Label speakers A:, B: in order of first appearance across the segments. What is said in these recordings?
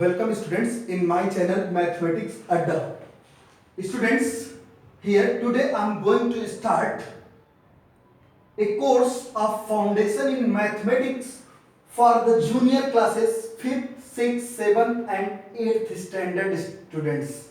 A: Welcome students in my channel Mathematics Adda. Students, here today I am going to start a course of Foundation in Mathematics for the junior classes 5th, 6th, 7th and 8th standard students.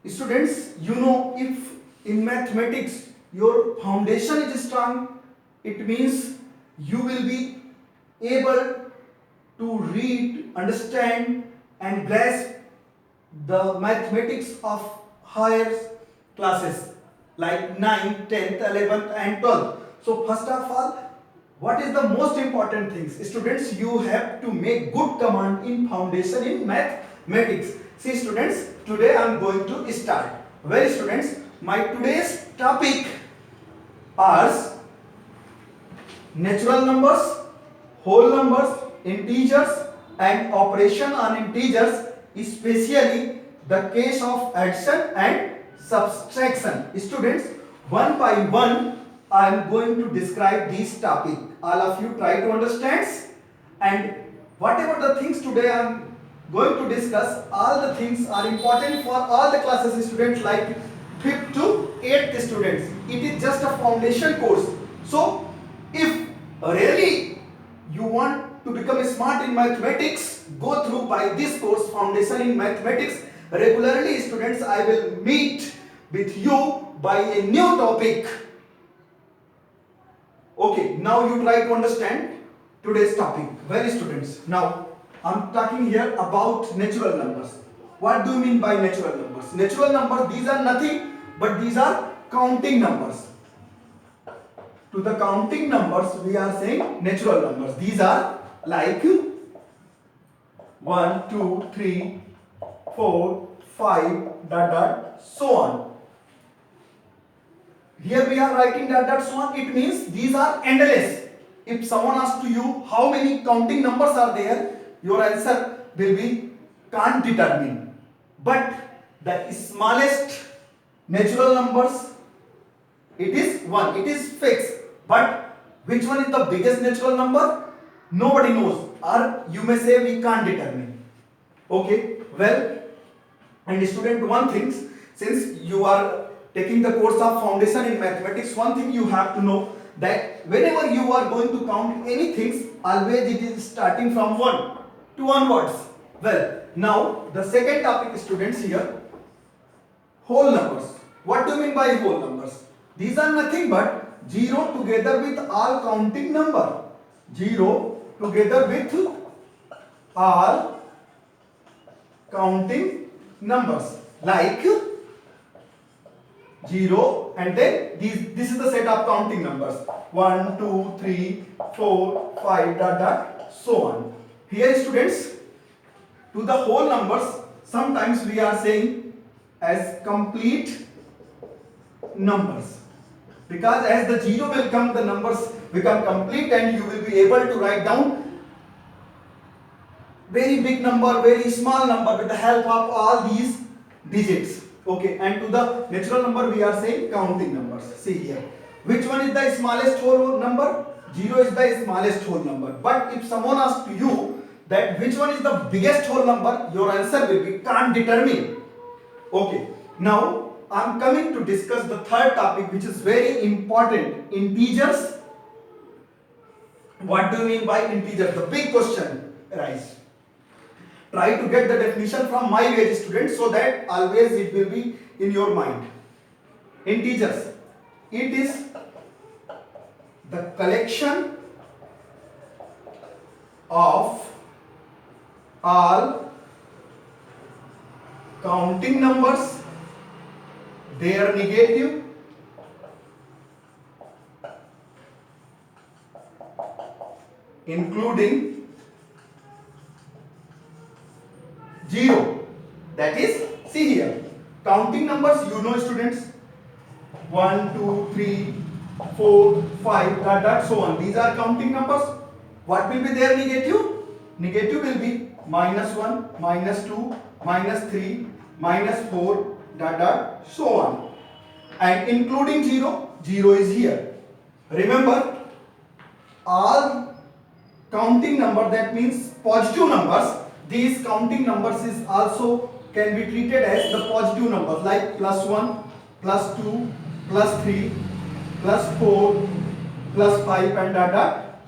A: Students, you know, if in mathematics your foundation is strong, it means you will be able to read, understand and grasp the mathematics of higher classes like 9th, 10th, 11th and 12th. So first of all, what is the most important things? Students, you have to make good command in foundation in mathematics. See students, today I am going to start. Well students, my today's topic are natural numbers, whole numbers, integers and operation on integers, especially the case of addition and subtraction. Students, one by one I am going to describe this topic. All of you try to understand, and whatever the things today I am going to discuss, all the things are important for all the classes students like 5th to 8th students. It is just a foundation course. So if really you want to become smart in mathematics, go through by this course Foundation in Mathematics. Regularly students, I will meet with you by a new topic. Okay, now you try to understand today's topic. Well students, now I am talking here about natural numbers. What do you mean by natural numbers? Natural numbers, these are nothing but these are counting numbers. To the counting numbers we are saying natural numbers. These are like 1, 2, 3, 4, 5, so on. Here we are writing so on. It means these are endless. If someone asks to you how many counting numbers are there, your answer will be can't determine. But the smallest natural numbers, it is 1. It is fixed. But which one is the biggest natural number? Nobody knows. Or you may say we can't determine. Okay. Well, and student, one thing, since you are taking the course of Foundation in Mathematics, one thing you have to know that whenever you are going to count anything, always it is starting from 1 to onwards. Well, now the second topic students here, whole numbers. What do you mean by whole numbers? These are nothing but 0 together with all counting number. 0 together with all counting numbers like 0 and then this is the set of counting numbers 1, 2, 3, 4, 5 so on. Here students, to the whole numbers sometimes we are saying as complete numbers, because as the 0 will come, the numbers become complete and you will be able to write down very big number, very small number with the help of all these digits. Okay, and to the natural number we are saying counting numbers. See here, which one is the smallest whole number? 0 is the smallest whole number. But if someone asks to you that which one is the biggest whole number, your answer will be can't determine. Okay, now I am coming to discuss the third topic, which is very important, integers. What do you mean by integers? The big question arises. Try to get the definition from my way, students, so that always it will be in your mind. Integers, it is the collection of all counting numbers, their negative, including 0. That is, see here, counting numbers, you know students, 1, 2, 3, 4, 5 so on. These are counting numbers. What will be their negative? Negative will be -1, -2, -3, -4 so on. And including 0, 0 is here. Remember, all counting number, that means positive numbers, these counting numbers is also can be treated as the positive numbers like +1, +2, +3, +4, +5 and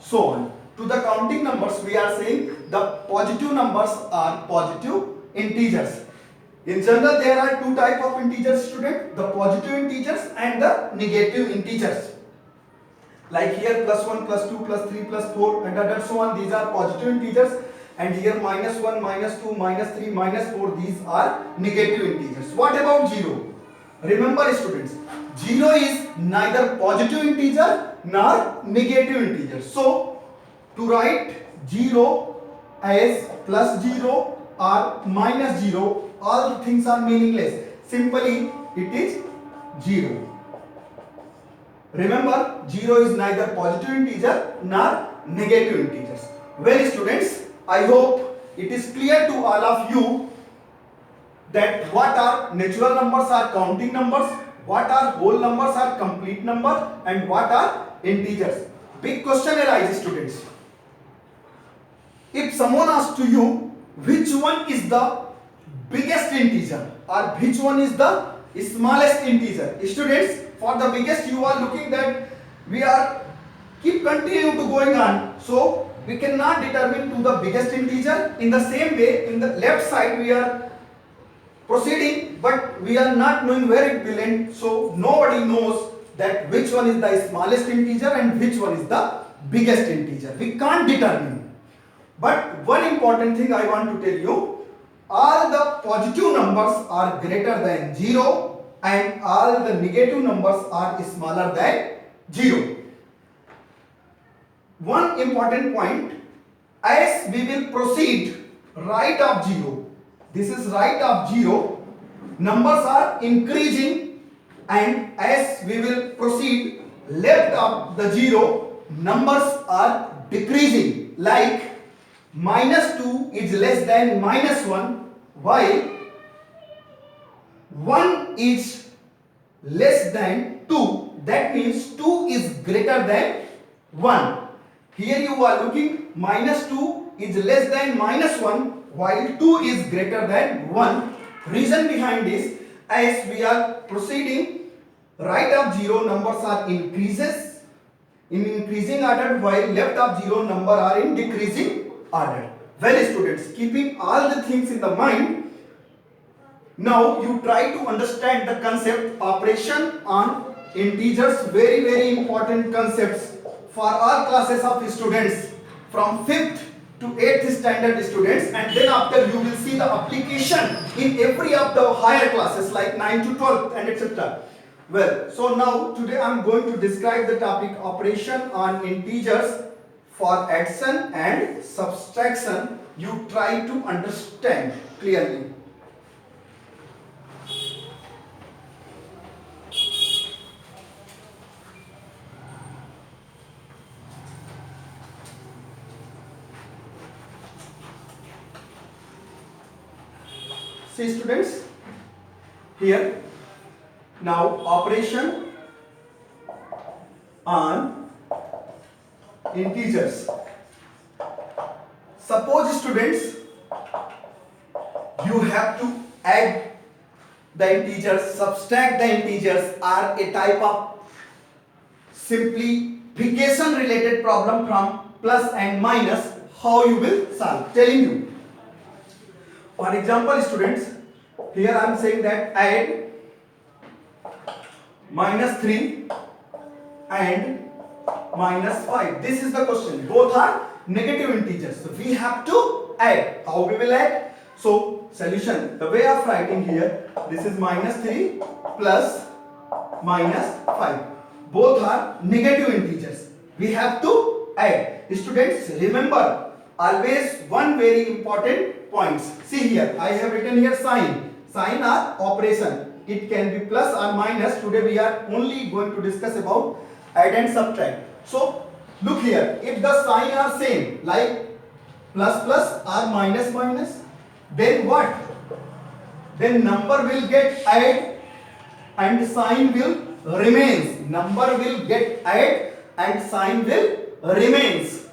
A: so on. To the counting numbers we are saying the positive numbers are positive integers. In general there are two type of integers, student, the positive integers and the negative integers. Like here +1, +2, +3, +4 and so on, these are positive integers, and here -1, -2, -3, -4, these are negative integers. What about 0? Remember students, 0 is neither positive integer nor negative integer. So to write 0 as +0 or -0, all things are meaningless. Simply it is 0. Remember, 0 is neither positive integer nor negative integers. Well students, I hope it is clear to all of you that what are natural numbers are counting numbers, what are whole numbers are complete number, and what are integers. Big question arises, students. If someone asks to you which one is the biggest integer or which one is the smallest integer, students, for the biggest you are looking that we are keep continue to going on, so we cannot determine to the biggest integer. In the same way, in the left side we are proceeding, but we are not knowing where it will end, so nobody knows that which one is the smallest integer and which one is the biggest integer. We can't determine. But one important thing I want to tell you, all the positive numbers are greater than 0 and all the negative numbers are smaller than 0. One important point, as we will proceed right of 0, this is right of 0, numbers are increasing, and as we will proceed left of the 0, numbers are decreasing. Like -2 is less than -1, while 1 is less than 2, that means 2 is greater than 1. Here you are looking, -2 is less than -1 while 2 is greater than 1. Reason behind this, as we are proceeding right of 0, numbers are increases in increasing order, while left of 0 number are in decreasing order. Well students, keeping all the things in the mind, now you try to understand the concept operation on integers. Very important concepts for all classes of students from 5th to 8th standard students, and then after you will see the application in every of the higher classes like 9 to 12 and etc. Well, so now today I am going to describe the topic operation on integers for addition and subtraction. You try to understand clearly. See students, here now operation on integers. Suppose students you have to add the integers, subtract the integers, are a type of simplification related problem from plus and minus. How you will solve? Telling you. For example, students, here I am saying that add -3 and -5. This is the question. Both are negative integers. So we have to add. How we will add? So solution, the way of writing here, this is -3 plus -5. Both are negative integers. We have to add. Students, remember always one very important points. See here, I have written here sign. Sign are operation. It can be plus or minus. Today we are only going to discuss about add and subtract. So look here, if the sign are same like plus plus or minus minus, then what? Then number will get add and sign will remains. Number will get add and sign will remains.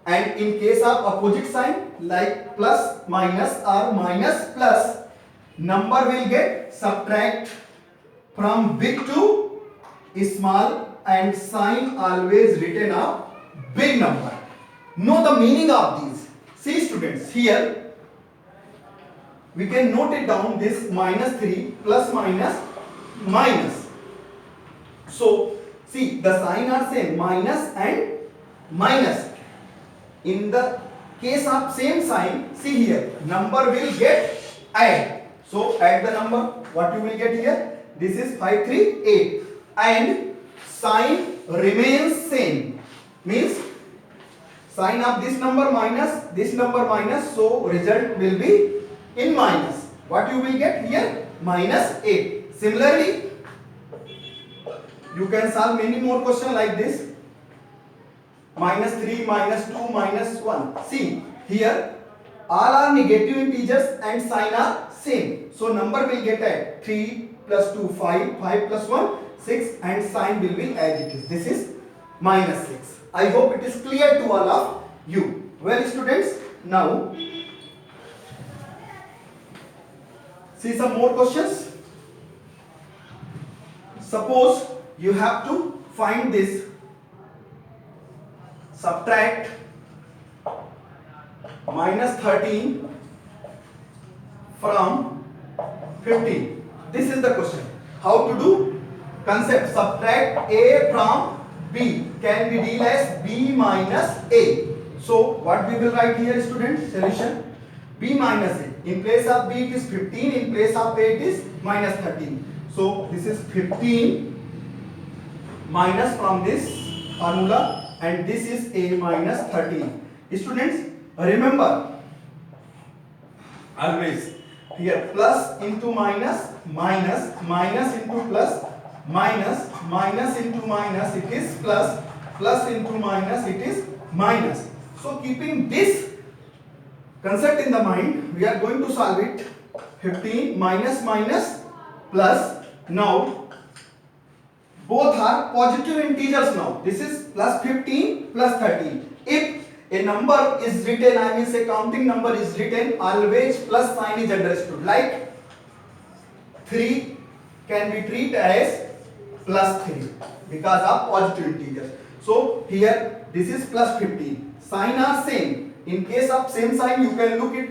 A: And in case of opposite sign like plus minus or minus plus, number will get subtract from big to small and sign always written a big number. Know the meaning of these. See students, here we can note it down, this minus 3 plus minus minus. So see, the sign are same, minus and minus. In the case of same sign, see here, number will get add. So add the number, what you will get here? This is 538 and sign remains same. Means sign of this number minus, so result will be in minus. What you will get here? Minus 8. Similarly, you can solve many more questions like this. Minus 3, minus 2, minus 1. See, here all are negative integers and sign are same. So number will get at 3 plus 2, 5, 5 plus 1, 6 and sign will be as it is. This is minus 6. I hope it is clear to all of you. Well students, now see some more questions. Suppose you have to find this, subtract minus 13 from 15. This is the question. How to do? Concept, subtract A from B can be dealt as B minus A. So what we will write here students? Solution, B minus A. In place of B it is 15, in place of A it is minus 13. So this is 15 minus from this formula and this is A minus 13. Students, remember always here plus into minus, minus, minus into plus, minus, minus into minus it is plus, plus into minus it is minus. So keeping this concept in the mind, we are going to solve it. 15 minus minus plus. Now both are positive integers now. This is plus 15 plus 13. If a number is written, I mean say counting number is written, always plus sign is understood. Like 3 can be treated as plus 3 because of positive integers. So here this is plus 15. Sign are same. In case of same sign, you can look it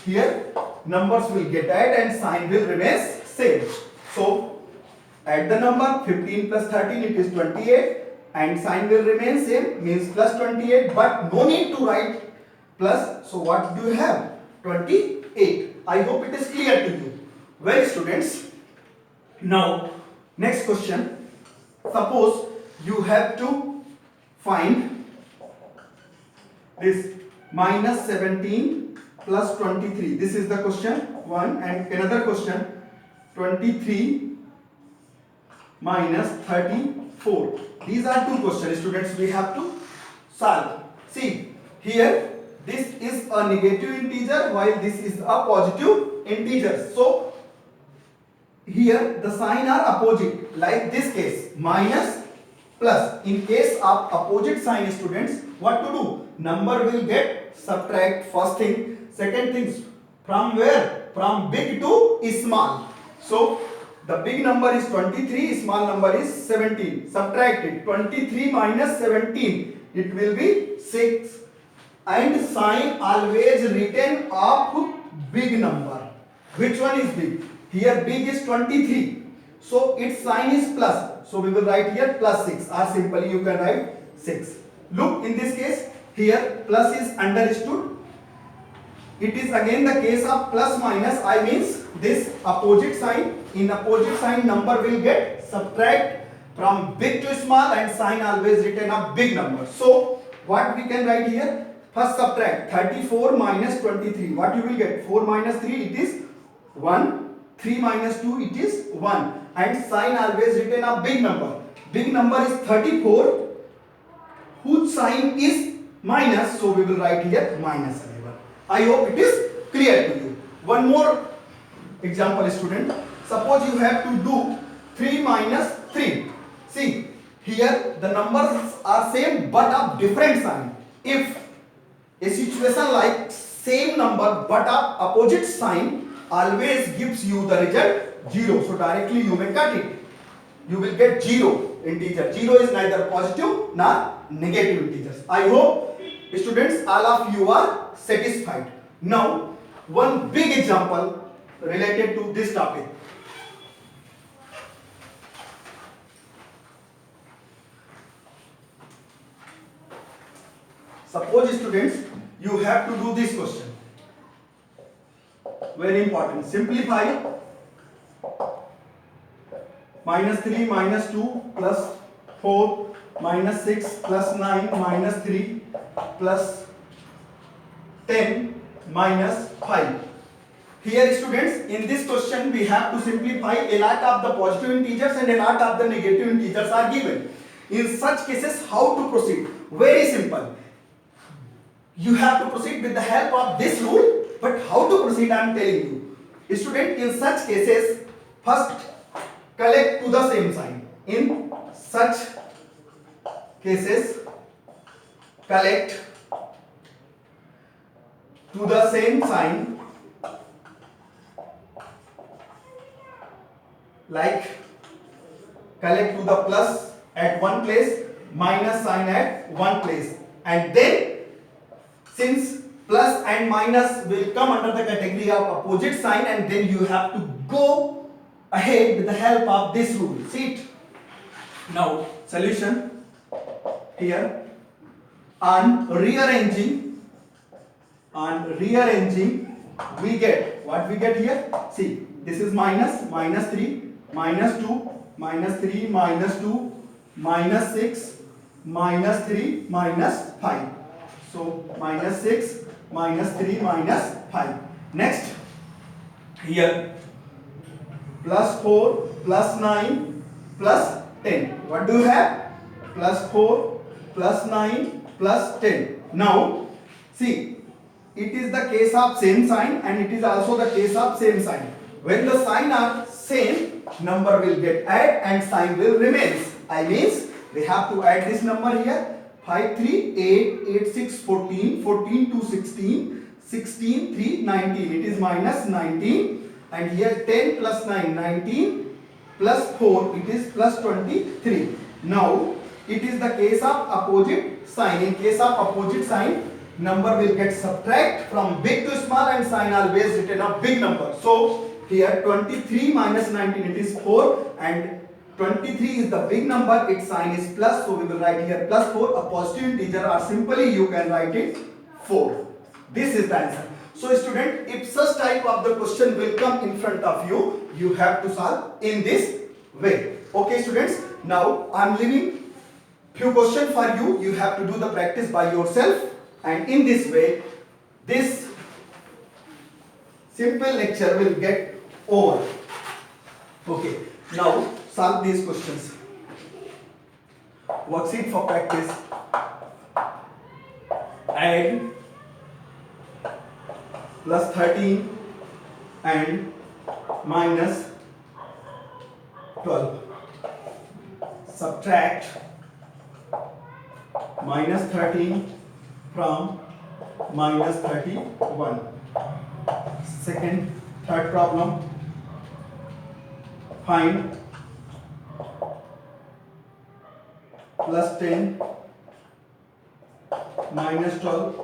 A: here. Numbers will get add and sign will remain same. So add the number 15 plus 13 it is 28 and sign will remain same, means plus 28, but no need to write plus. So what do you have? 28. I hope it is clear to you. Well students, now next question. Suppose you have to find this minus 17 plus 23. This is the question 1, and another question 23 minus 34. These are two questions students we have to solve. See here, this is a negative integer while this is a positive integer. So here the sign are opposite, like this case minus plus. In case of opposite sign students, what to do? Number will get subtract, first thing. Second thing, from where? From big to small. So the big number is 23, small number is 17. Subtract it. 23 minus 17, it will be 6. And sign always written of big number. Which one is big? Here big is 23. So its sign is plus. So we will write here plus 6, or simply you can write 6. Look, in this case, here plus is understood. It is again the case of plus minus. I means this opposite sign. In opposite sign, number will get subtract from big to small and sign always written a big number. So what we can write here? First subtract 34 minus 23. What you will get? 4 minus 3 it is 1. 3 minus 2 it is 1. And sign always written a big number. Big number is 34 whose sign is minus. So we will write here minus 11. I hope it is clear to you. One more example student. Suppose you have to do 3 minus 3. See here the numbers are same but of different sign. If A situation like same number but a opposite sign always gives you the result 0. So directly you may cut it. You will get 0 integer. 0 is neither positive nor negative integers. I hope students all of you are satisfied. Now one big example related to this topic. Suppose students you have to do this question. Very important. Simplify -3 -2 plus 4 minus 6 plus 9 minus 3 plus 10 minus 5. Here students, in this question we have to simplify. A lot of the positive integers and a lot of the negative integers are given. In such cases, how to proceed? Very simple. You have to proceed with the help of this rule, but how to proceed I am telling you. Student, in such cases, first collect to the same sign. In such cases, collect to the same sign, like collect to the plus at one place, minus sign at one place, and then since plus and minus will come under the category of opposite sign, and then you have to go ahead with the help of this rule. See it. Now solution here. On rearranging we get what we get here. See, this is minus 3 minus 2 minus 3 minus 2 minus 6 minus 3 minus 5. So minus 6 minus 3 minus 5. Next here plus 4 plus 9 plus 10. What do you have? Plus 4 plus 9 plus 10. Now see, it is the case of same sign and it is also the case of same sign. When the sign are same, number will get add and sign will remains. I means we have to add this number here. 5 3 8 8 6 14 14 2 16 16 3 19. It is minus 19, and here 10 plus 9 19 plus 4 it is plus 23. Now it is the case of opposite sign. In case of opposite sign, number will get subtract from big to small and sign always written a big number. So here 23 minus 19 it is 4, and 23 is the big number, its sign is plus, so we will write here plus 4. A positive integer, or simply you can write it 4. This is the answer. So student, if such type of the question will come in front of you, you have to solve in this way. Okay students, now I am leaving few questions for you. You have to do the practice by yourself, and in this way this simple lecture will get over. Okay, now solve these questions. Worksheet for practice. Add plus 13 and minus 12. Subtract minus 13 from minus 31. Third problem. Find plus 10 minus 12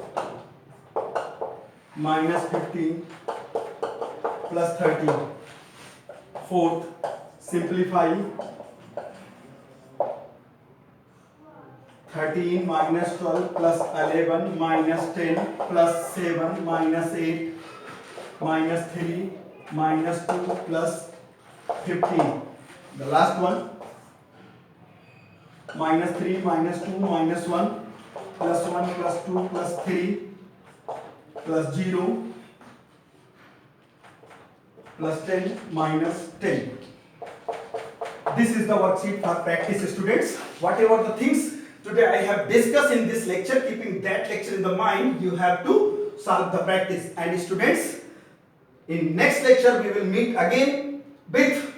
A: minus 15 plus 13. Fourth, simplify 13 minus 12 plus 11 minus 10 plus 7 minus 8 minus 3 minus 2 plus 15. The last one, minus 3 minus 2 minus 1 plus 1 plus 2 plus 3 plus 0 plus 10 minus 10. This is the worksheet for practice students. Whatever the things today I have discussed in this lecture, keeping that lecture in the mind, you have to solve the practice. And students, in next lecture we will meet again with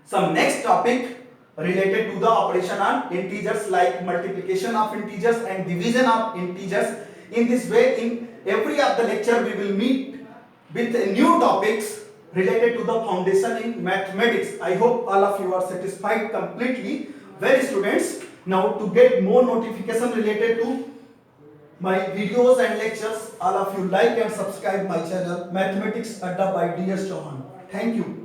A: some next topic related to the operation on integers, like multiplication of integers and division of integers. In this way, in every of the lecture, we will meet with new topics related to the foundation in mathematics. I hope all of you are satisfied completely. Well, students, now to get more notification related to my videos and lectures, all of you like and subscribe my channel Mathematics Adda by DS Chauhan. Thank you.